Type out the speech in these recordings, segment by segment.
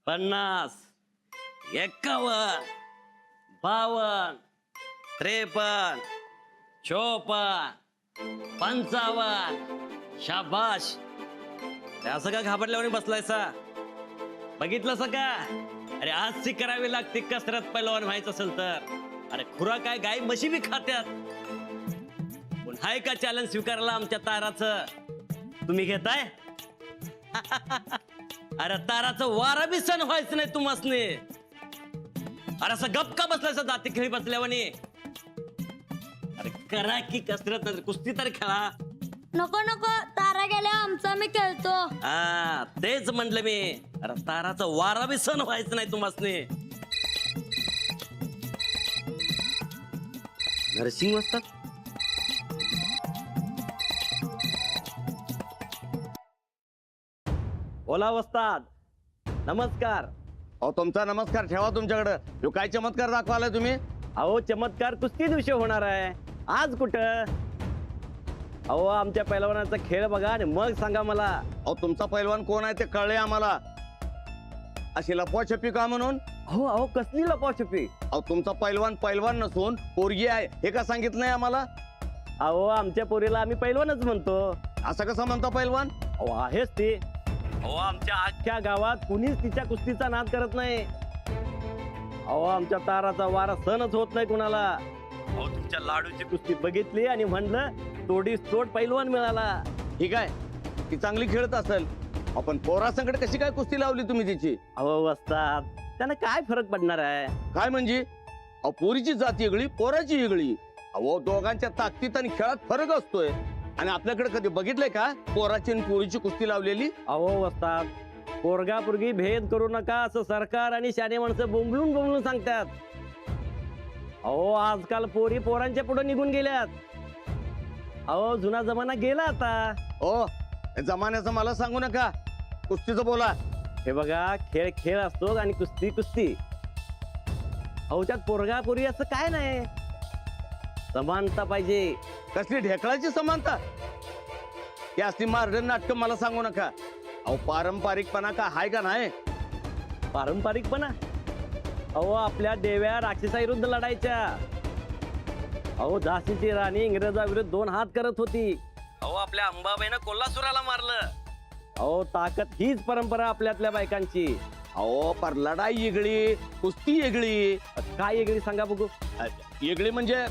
50, 51, 52, 53, 54, 55. शाबाश. असं का घाबरल्यावर बसलायसा? बघितलंस का? अरे आजची करावी लागते कसरत पैलवान व्हायचं असेल तर. अरे खुरा काय गाय म्हशी बी खात्यात. पण हाय का चॅलेंज स्वीकारला आमच्या ताराचं? तुम्ही घेताय? अरे ताराचं वारा बी सण व्हायचं नाही तुम्हासने. अरे असं गपका बसलायचं दाती खेळी बसल्यावानी. अरे करा की कसरत, कुस्ती तर खेळा. नको नको, तारा गेल्या आमचा मी खेळतो. हा तेच म्हणलं मी. अरे ताराचा वारा बी सण व्हायचं नाही तुम्हासने. नरसिंग वाजतात. बोला वस्ताद. नमस्कार. अहो तुमचा नमस्कार ठेवा तुमच्याकडे. ह्यो काय चमत्कार दाखवालाय तुम्ही? अहो चमत्कार कुस्ती दिवशी होणार आहे. आज कुठं? अहो आमच्या पैलवानाचा खेळ बघा आणि मग सांगा मला. अहो तुमचा पैलवान कोण आहे ते कळले आम्हाला. अशी लपवाछपी का म्हणून? हो अहो कसली लपाछपी? अहो तुमचा पैलवान नसून पोरगी आहे हे का सांगितलं नाही आम्हाला? अहो आमच्या पोरीला आम्ही पैलवानच म्हणतो. असं कसं म्हणता पैलवान? अहो आहेच ती. अहो आमच्या अख्ख्या गावात कुणीच तिच्या कुस्तीचा नाद करत नाही. अहो आमच्या ताराचा वारा सणच होत नाही कुणाला. अहो तुमच्या लाडूची कुस्ती बघितली आणि म्हणलं तोडीस तोड पैलवान मिळाला. ठीक आहे ती चांगली खेळत असेल. आपण पोरासंकट कशी काय कुस्ती लावली तुम्ही तिची? अहो वस्ताद त्यानं काय फरक पडणार आहे? काय म्हणजे? अहो पोरीची जाती वेगळी पोराची वेगळी. अहो दोघांच्या ताकदीत आणि खेळात फरक असतोय. आणि आपल्याकडे कधी बघितलंय का पोराची आणि पोरीची कुस्ती लावलेली? अहो वस्ताद पोरगा पोरगी भेद करू नका असं सरकार आणि शाने माणसं बोंबलून सांगतात. अहो आजकाल पोरी पोरांच्या पुढे निघून गेल्यात. अहो जुना जमाना गेला आता. ओ जमान्याचं मला सांगू नका, कुस्तीचं बोला. हे बघा खेळ खेळ असतो आणि कुस्ती कुस्ती. अहो त्यात पोरगा पोरी असं काय नाही. समानता पाहिजे. कसली ढेकळाची समानता? ही असली मार्डन नाटक मला सांगू नका. अहो पारंपरिकपणा का हाय का नाही? पारंपरिकपणा? अहो आपल्या देव्या राक्षसाविरुद्ध लढायच्या. अहो झाशीची राणी इंग्रजाविरुद्ध 2 हात करत होती. अहो आपल्या अंबाबाईनं कोल्हासुराला मारलं. अहो ताकद हीच परंपरा आपल्यातल्या बायकांची. अहो पर लढाई वेगळी कुस्ती वेगळी. काय वेगळी सांगा बघू. वेगळी म्हणजे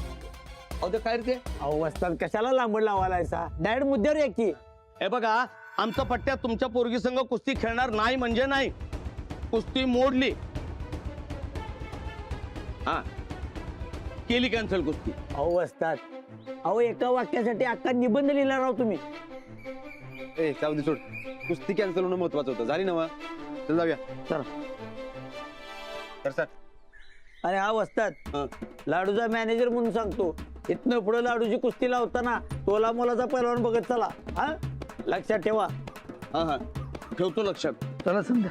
अहो ते काय रे ते? अहो वस्ताद कशाला लांबड लावायचा? डायरेक्ट मुद्द्यावर आहे की. हे बघा आमचा पट्ट्या तुमच्या पोरगी संघ कुस्ती खेळणार नाही म्हणजे नाही. कुस्ती मोडली हा केली कॅन्सल कुस्ती. अहो वस्ताद अहो एका वाक्यासाठी अख्खा निबंध लिहिला राव तुम्ही. ए चावदी सोड. कुस्ती कॅन्सल होणं महत्वाचं होतं. झाली ना मग? चल जाऊया. चला. तर सर अरे हा वस्ताद लाडूचा मॅनेजर म्हणून सांगतो, इथनं पुढे लाडूची कुस्ती लावताना तोला मोलाचा पैलवान बघत चला. हा लक्षात ठेवा. हा हा ठेवतो लक्षात. चला समजा.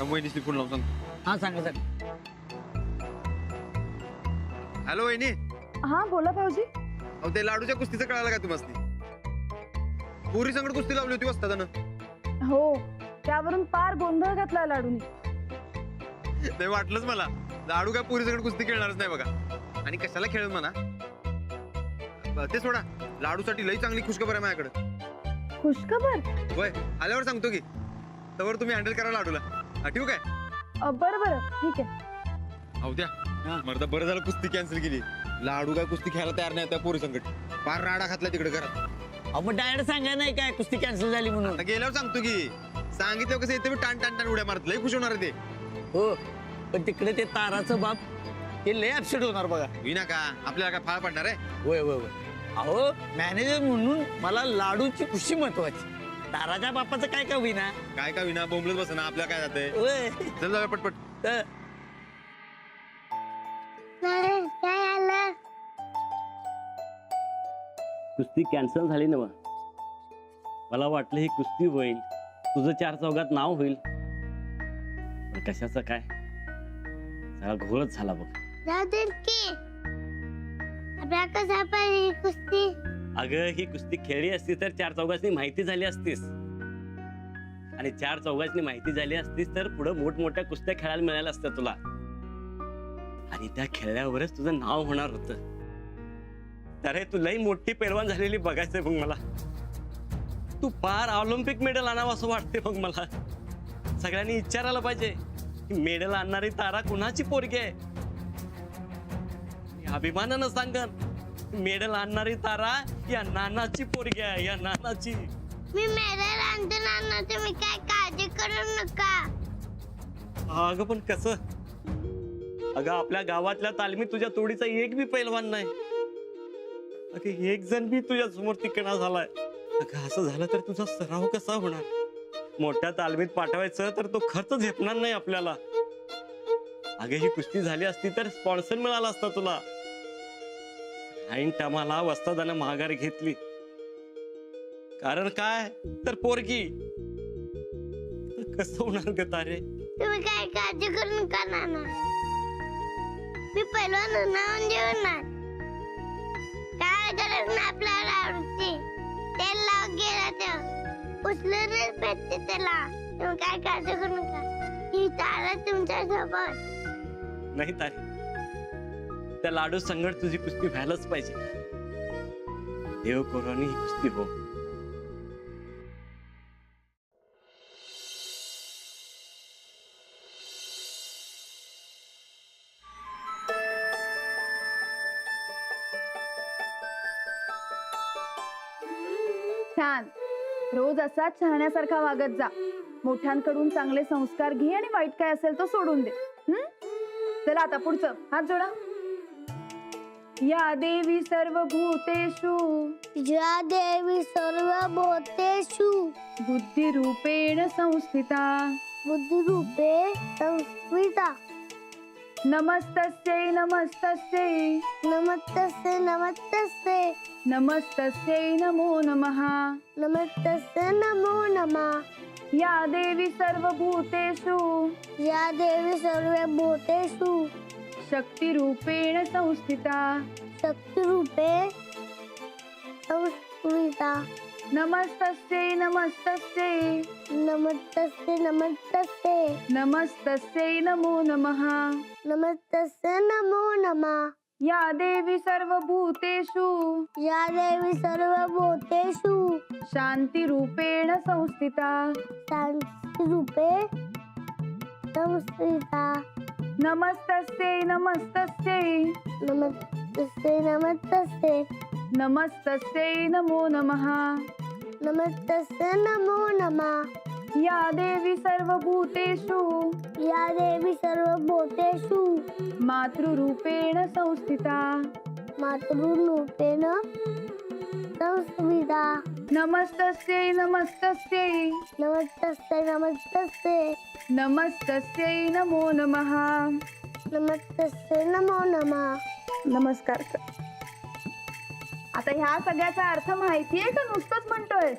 वहिनीशी फोन लावून सांग. हा सांगा सर. हॅलो वहिनी. हा बोला भाऊजी. अहो ते लाडूच्या कुस्तीचं कळालं का तुम्हाला? पुरी संकट कुस्ती लावली होती वस्तादानं. हो त्यावरून पार गोंधळ घातला लाडूनी. नाही वाटलंच मला. लाडू काय पुरी संकट कुस्ती खेळणारच नाही बघा. आणि कशाला खेळत म्हणा. ते सोडा, लाडूसाठी लई चांगली खुशखबर आहे माझ्याकडे. खुशखबर? होय आल्यावर सांगतो की. तवर तुम्ही हँडल करा लाडूला. ठेवू काय? बरं बरं ठीक आहे. अहो द्या मर्दा बरं झालं कुस्ती कॅन्सल केली. लाडू काय कुस्ती खेळायला तयार नाही त्या पोरी संकट. फार राडा घातला तिकडे घरात. अहो डायरेक्ट सांगा नाही काय कुस्ती कॅन्सल झाली म्हणून. आता गेल्यावर सांगतो की. सांगितलं कसं येते टाण टाण टाण उड्या मारत लई खुश होणार आहे ते. हो पण तिकडे ते ताराचं बाप ते लय अपसेट होणार बघा. विना का आपल्याला काय फाळ पडणार आहे? होय होय होय. अहो मॅनेजर म्हणून मला लाडूची खुशी महत्वाची. ताराच्या बापाचं काय का होईना. काय का विना बोंबलत बसना. आपल्याला काय जातंय? होय. चल जाऊया पटपट. तर काय आलं? कुस्ती कॅन्सल झाली ना. मला वाटलं ही कुस्ती होईल, तुझं 4 चौघात नाव होईल. पण कशाचं काय सगळा घोळच झाला बघ. जाऊ दे की. आपल्या कसा पाहिजे कुस्ती? अगं ही कुस्ती खेळली असती तर 4 चौघांनी माहिती झाली असतीस. आणि 4 चौघांची माहिती झाली असतीस तर पुढे मोठमोठ्या कुस्त्या खेळायला मिळाल्या असत्या तुला. आणि त्या खेळल्यावरच तुझं नाव होणार होतं. अरे तू लई मोठी पैलवान झालेली बघायचंय मग मला. तू पार ऑलिम्पिक मेडल आणावं असं वाटते मग मला. सगळ्यांनी विचारायला पाहिजे मेडल आणणारी तारा कुणाची पोरगी आहे. मी अभिमानानं सांगन मेडल आणणारी तारा या नानाची पोरगी आहे, या नानाची. मी मेडल आणतो नाना, तुम्ही काय काळजी करू नका. अगं पण कसं? अगं आपल्या गावातल्या तालमीत तुझ्या तोडीचा एक बी पैलवान नाही. अगं एक जण बी तुझ्या समोर तिकडा झालाय. अगं असं झालं तर तुझा सराव कसा होणार? मोठ्या तालमीत पाठवायचं तर तो खर्च झेपणार नाही आपल्याला. अगं ही कुस्ती झाली असती तर स्पॉन्सर मिळाला असता तुला. ऐन टायमाला वस्तादानं माघार घेतली. कारण काय तर पोरगी. तर कसं होणार ग तारे? तुम्ही काय काळजी करू नका नाना, मी पहिलवान होणार म्हणजे होणार. काय गरज नाही आपल्या लाडूची. तेल लावून गेला तर उचलूनच भेटते त्याला. तुम्ही काय काळजी करू नका, ही तारा तुमच्या सोबत. नाही तारे, त्या लाडू संगत तुझी कुस्ती व्हायलाच पाहिजे. देव कोरोनी ही कुस्ती हो. छान. रोज असाच छाण्यासारखा वागत जा. मोठ्यांकडून चांगले संस्कार घे आणि वाईट काय असेल तो सोडून दे. चला आता पुढचं, हात जोडा. या देवी सर्वभूतेषु या देवी सर्वभूतेषु बुद्धिरूपेण संस्थिता. बुद्धिरूपे संस्थिता. नमस्तस्यै नमस्तस्यै नमस्तस्यै नमस्तस्यै नमस्तस्यै नमो नमः. नमस्तस्यै नमो नमः. या देवी सर्वभूतेषु या देवी सर्वभूतेषु शक्तिरूपेण संस्थिता. शक्तिरूपे संस्थिता. नमस्तस्यै नमस्तस्यै नमस्तस्यै नमस्तस्यै नमस्तस्यै नमो नमः. नमस्तस्यै नमो नमः. या देवी सर्वभूतेषु या देवी सर्वभूतेषु शांतिरूपेण संस्थिता. शांतिरूपे संस्थिता. नमस्तस्यै नमस्तस्यै नमस्तस्यै नमस्तस्यै नमस्तस्यै नमो नमः. नमस्तस्यै नमो नमः. या देवी सर्वभूतेषु या देवी सर्वभूतेषु मातृरूपेण संस्थिता. मातृरूपेण संस्थिता. नमस्तस्यै नमस्तस्यै नमस्तस्यै नमस्तस्यै नमस्तस्यै नमो नमः. नमस्तस्यै नमो नमः. नमस्कार. आता ह्या सगळ्याचा अर्थ माहितीये का नुसतंच म्हणतोय?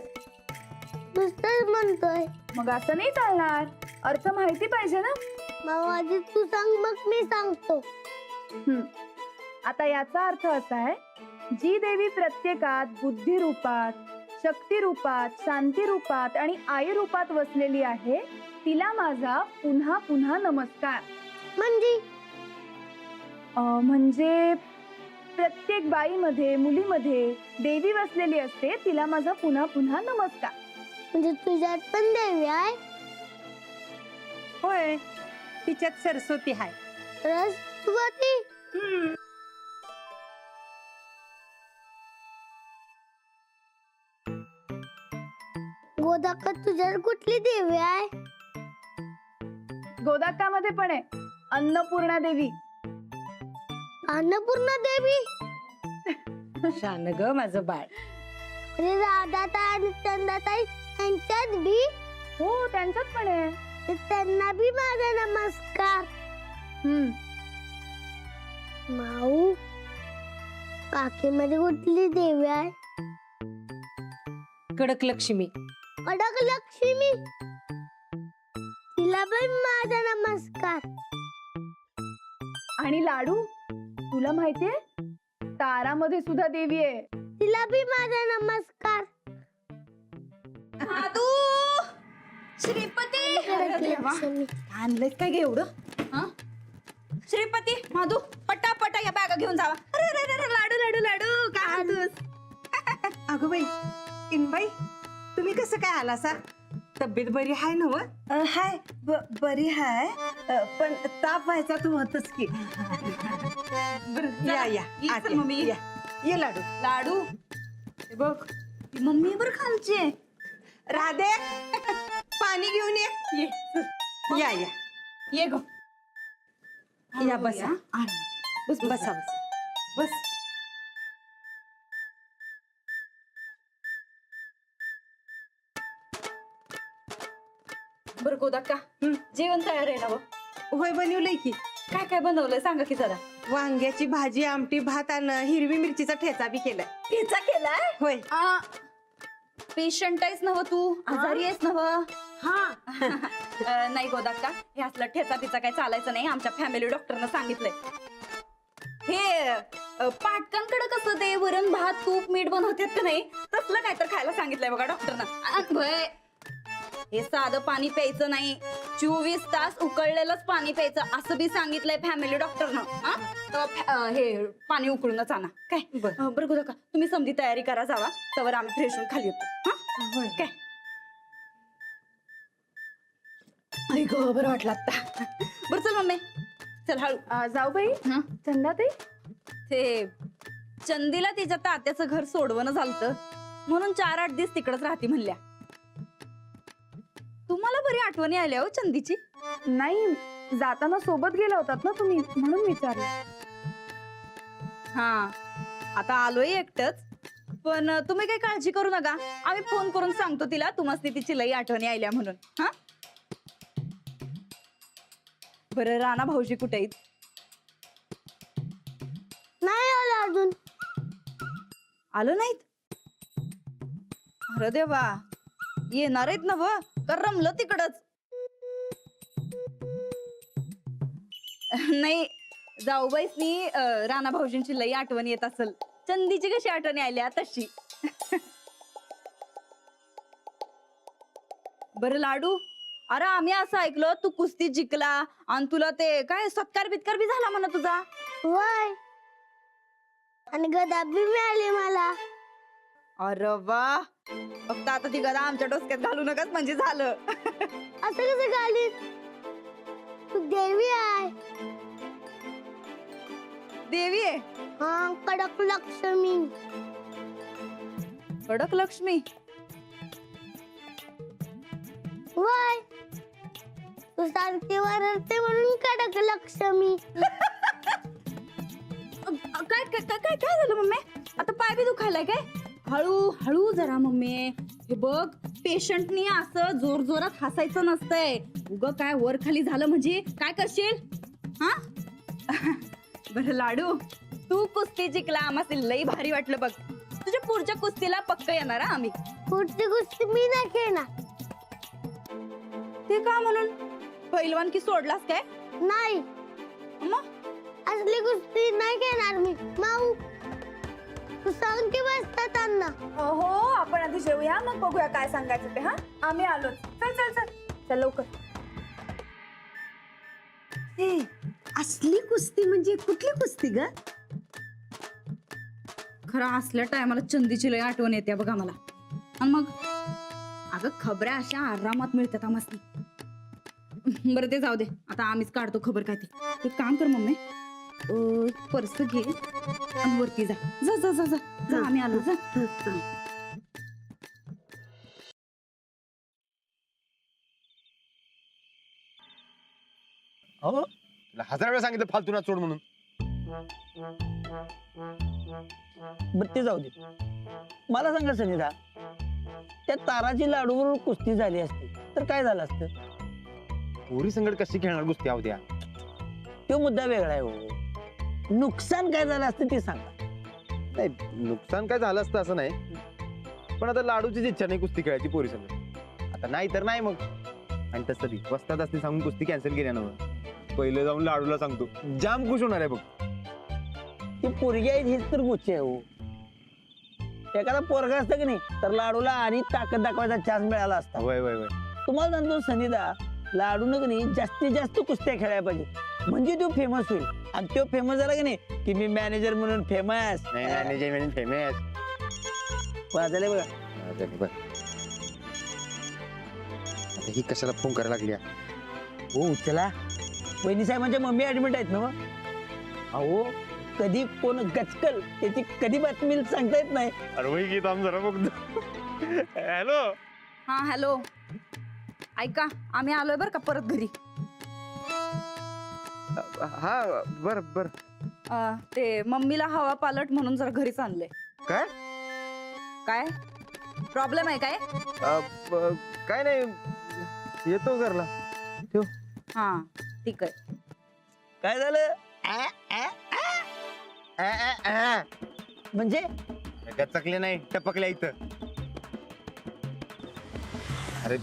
नुसतंच म्हणतोय. मग असं नाही चालणार, अर्थ माहिती पाहिजे ना. मग आधी तू सांग, मग मी सांगतो. आता याचा अर्थ असा आहे, जी देवी प्रत्येकात बुद्धी रूपात, शक्ती रूपात, शांती रूपात आणि आई रूपात वसलेली आहे, तिला माझा पुन्हा पुन्हा नमस्कार. म्हणजे प्रत्येक बाईमध्ये, मुलीमध्ये देवी वसलेली असते, तिला माझा पुन्हा पुन्हा नमस्कार. म्हणजे तुझ्यात पण देवी आहे? होय, तिच्यात सरस्वती आहे. सरस्वती? गोदाका तुझ्यात कुठली देवी आहे? गोदाकामध्ये पण आहे अन्नपूर्णा देवी. अन्नपूर्णा देवी? शान ग माझं बाळ. म्हणजे राधाताई आणि चंदाताई त्यांच्यात बी? हो, त्यांच्यात पण आहे. तर त्यांना बी माझा नमस्कार. माऊ, काकीमध्ये कुठली देवी आहे? कडक लक्ष्मी. कडक लक्ष्मी? तिला पण माझा नमस्कार. आणि लाडू, तुला माहितीये तारामध्ये सुद्धा देवी आहे. तिला बी माझा नमस्कार. श्रीपती लक्ष्मी आणलंय काय गे एवढं हा श्रीपती माधू पटापटा या बॅगा घेऊन जावा अरे अरे अरे लाडू लाडू लाडू काय आणतोस अगं बाई इनबाई तुम्ही कसं काय आला सा तब्येत बरी आहे ना व हाय बरी हाय पण ताप व्हायचा तू होतच की या या ये आत चल या, मम्मी. या. ये लाडू लाडू हे बघ ती मम्मी बर खालचे राधे पाणी घेऊन ये या या ये ग या बसा बस बसा बसा बस बर गोदाक्का जेवण तयार आहे ना व होय बनवलंय की काय काय बनवलंय सांगा की जरा वांग्याची भाजी आमटी भात आणि हिरवी मिरचीचा ठेचा बी केलाय पिझ्झा केलाय होय पेशंट आहेस नव तू आजारी आहेस नव नाही गोदाक्का हे असलं ठेचा पिचा काय चालायचं नाही आमच्या फॅमिली डॉक्टरनं सांगितलंय हे पाटकांकडे कसं ते वरण भात तूप मीठ बनवतात का नाही तसलं काय तर खायला सांगितलंय बघा डॉक्टरनं हे साधं पाणी प्यायचं नाही 24 तास उकळलेलंच पाणी प्यायचं असं बी सांगितलंय फॅमिली डॉक्टरनं हे पाणी उकळूनच आणा काय बरं गोदाक्का तुम्ही समधी तयारी करा जावा तवर आम्ही फ्रेश होऊन खाली येतो हा काय आई ग बरं वाटलं आता बरं चल मम्मी चल हळू जाऊ बाई हाँ? चंदाताई ते चंदीला तिच्या तात्याचं घर सोडवणं झालतं म्हणून 4-8 दिवस तिकडच राहते म्हणल्या तुम्हाला बरी आठवणी आल्या हो चंदीची नाही जाताना सोबत गेला होतात ना तुम्ही म्हणून विचारलं हा आता आलोय एकटच पण तुम्ही काही काळजी करू नका आम्ही फोन करून सांगतो तिला तुम्हाला तिची लई आठवणी आल्या म्हणून हा बरं राणा भाऊजी कुठे आहेत नाही आला अजून आलो नाहीत अरे देवा येणार आहेत ना व कर रमलं तिकडच नाही जाऊबाईसनी राणा भाऊजींची लई आठवण येत असेल चंदीची कशी आठवणी आल्या तशी बरं लाडू अरे आम्ही असं ऐकलं तू कुस्ती जिंकला आणि तुला ते काय सत्कार बित्कार बी झाला म्हणा तुझा वय आणि गदा बी मिळाली मला अरे वा फक्त आता ती गदा आमच्या डोसक्यात घालू नकाच म्हणजे झालं असं कसं घालीत तू देवी आहे देवी आहे हा कडक लक्ष्मी कडक लक्ष्मी वय तू शांतीवर असते म्हणून कडक लक्ष्मी काय काय काय काय काय झालं मम्मी आता पाय बी दुखायलाय काय हळू हळू जरा मम्मी हे बघ पेशंटनी असं जोर जोरात हसायचं नसतंय उग काय वर खाली झालं म्हणजे काय करशील हा बरं लाडू तू कुस्ती जिंकला आम्हाला लई भारी वाटलं बघ तुझ्या पुढच्या कुस्तीला पक्क येणार हा आम्ही पुढची गोष्ट मी नाही खेळणार ते का म्हणून पहिलवान की सोडलास काय नाही मग असली कुस्ती नाही खेळणार मी माऊ तू सांग की बसतात अण्णा हो आपण आधी जेवूया मग बघूया काय सांगायचं ते हा आम्ही आलो चल चल चल चल लवकर हे असली कुस्ती म्हणजे कुठली कुस्ती ग खरं असल्या टायमाला चंदीची लय आठवण येते बघा मला आणि मग अगं खबऱ्या अशा आरामात मिळतात आम्हाला बरं ते जाऊ दे आता आम्हीच काढतो खबर काय ते एक काम कर मम्मी पर्स घे आणि वरती जा जा जा जा जा जा आम्ही आलो जा हो तुला 1000 वेळा सांगितलं फालतू ना सोड म्हणून बरं ते जाऊ दे मला सांगा संगीता त्या ताराची लाडूवर कुस्ती झाली असती तर काय झालं असतं पोरी संकट कशी खेळणार कुस्ती उद्या तो मुद्दा वेगळा आहे हो नुकसान काय झालं असतं ते सांगा नाही नुकसान काय झालं असतं असं नाही पण आता लाडूचीच इच्छा नाही कुस्ती खेळायची पोरी संकट आता नाही तर नाही मग आणि तसं बी वस्तात असते सांगून कुस्ती कॅन्सल केल्या ना पहिलं जाऊन लाडूला सांगतो जाम खुश होणार आहे बघ ती पोरगी आहे हीच तर गोष्ट आहे हो एखादा पोरगा असतं की नाही तर लाडूला आणि ताकद दाखवायचा चान्स मिळाला असता वय वय वय तुम्हाला सांगतो सनीदा, लाडून का नाही जास्तीत जास्त कुस्त्या खेळायला पाहिजे, म्हणजे तो फेमस होईल. आणि तो फेमस झाला की नाही की मी मॅनेजर म्हणून फेमस. फेमस वाजले बघा. आता ही कशाला फोन करायला लागली? हो चला, वहिनी साहेबांच्या मम्मी ऍडमिट आहेत ना मग. अहो कधी कोण गचकल त्याची कधी बातमी सांगता येत नाही. अरे वही गीत आम जरा बघतो. हॅलो. हा हॅलो, ऐका आम्ही आलोय बरं का परत घरी. हा बर बर. ते मम्मीला हवा पालट म्हणून जरा घरीच आणलंय. काय काय प्रॉब्लेम आहे काय? काय नाही, येतो घरला. हा ठीक आहे. काय झालं? म्हणजे गचकले नाही, टपकल्या इथं. अरे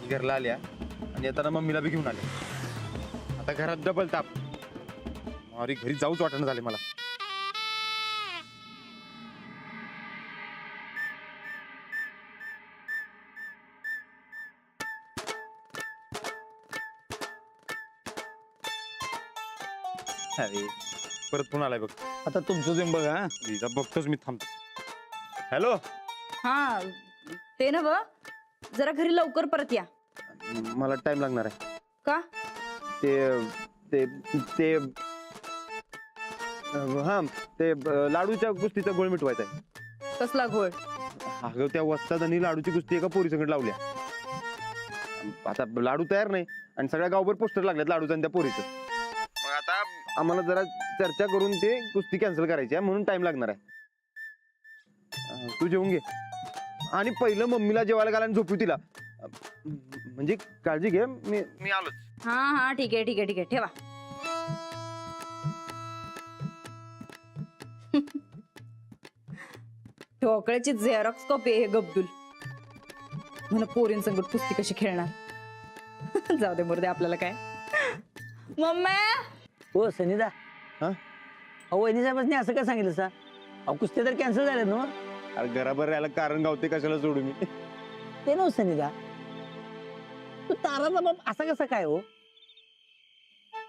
घरला आल्या आणि येताना मम्मीला बी घेऊन आले. आता घरात डबल ताप. अरे घरी जाऊच वाटणं झाले मला. अरे परत फोन आलाय बघ. आता तुमचं तुम्ही बघा. हिचा बघतोच मी, थांबतो. हॅलो. हा ते ना जरा घरी लवकर परत या. मला टाइम लागणार आहे. का? ते ते ते हा ते लाडूच्या कुस्तीचा गोळ मिटवायचा आहे. कसला घोळ? अगं त्या वस्ताद आणि लाडूची कुस्ती एका पोरी संकट लावल्या. आता लाडू तयार नाही आणि सगळ्या गावभर पोस्टर लागल्यात लाडूचं आणि त्या पोरीचं. मग आता आम्हाला जरा चर्चा करून ते कुस्ती कॅन्सल करायची आहे, म्हणून टाइम लागणार आहे. तू जेवून घे आणि पहिलं मम्मीला जेवायला घाला आणि झोपू तिला. म्हणजे काळजी घे. मी आलोच. हा हा ठीक आहे ठीक आहे ठीक आहे, ठेवा. ठोकळ्याची झेरॉक्स कॉपी आहे हे गब्दुल. म्हणून पोरींसंगत कुस्ती कशी खेळणार. जाऊ दे मुर्दे, आपल्याला काय. मम्मी हो सनीदा. हा? अहो वहिनी साहेबांनी असं काय सांगितलं सा? अहो कुस्त्या तर कॅन्सल झाल्या ना. अरे घराभर राहायला कारण गावते, कशाला सोडू मी. ते नव्ह सनीदा, तू ताराचा बाप असा कसा काय हो?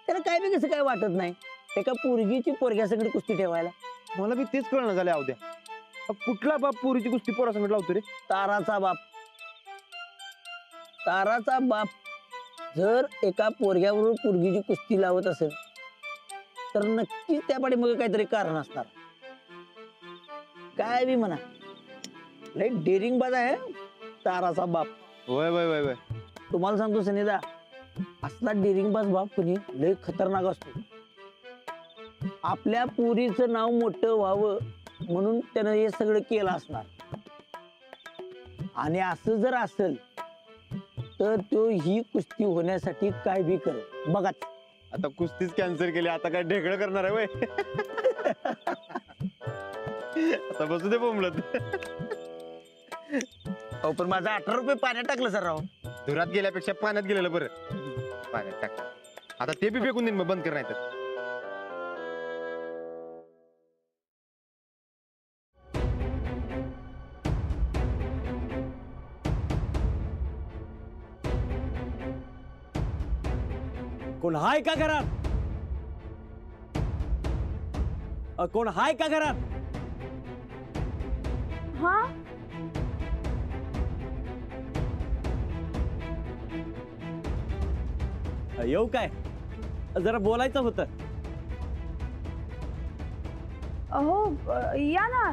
त्याला काय बी कसं काय वाटत नाही एका पोरगीची पोरग्यासंगड कुस्ती ठेवायला? मला बी तेच कळणं झालं. अवद्या कुठला बाप पोरीची कुस्ती पोरासंगट लावतो रे? ताराचा बाप. ताराचा बाप जर एका पोरग्याबरोबर पोरगीची कुस्ती लावत असेल तर नक्कीच त्या पाठीमागे काहीतरी कारण असणार. काय बी म्हणा, लय डेअरिंग बाज आहे ताराचा बाप. वय वय वय वय. तुम्हाला सांगतो सनीदा, असला डेअरिंग बाज बाप कोणी लय खतरनाक असतो. आपल्या पोरीचं नाव मोठं व्हावं म्हणून त्यानं हे सगळं केलं असणार. आणि असं जर असेल तर तो ही कुस्ती होण्यासाठी काय बी कर बघा. आता कुस्तीच कॅन्सल केली, आता काय ढेकळं करणार आहे वय? आता बसू दे बोंबलत. अहो पण माझा 18 रुपये पाण्यात टाकलं सर राव. धुरात गेल्यापेक्षा पाण्यात गेलेलं बरं. पाण्यात टाक. आता ते बी फेकून देईन मग, बंद कर नाही तर. कोण हाय का घरात? कोण हाय का घरात? हा येऊ काय? जरा बोलायचं होतं. अहो या ना.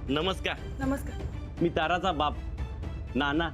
नमस्कार. नमस्कार. मी ताराचा बाप नाना.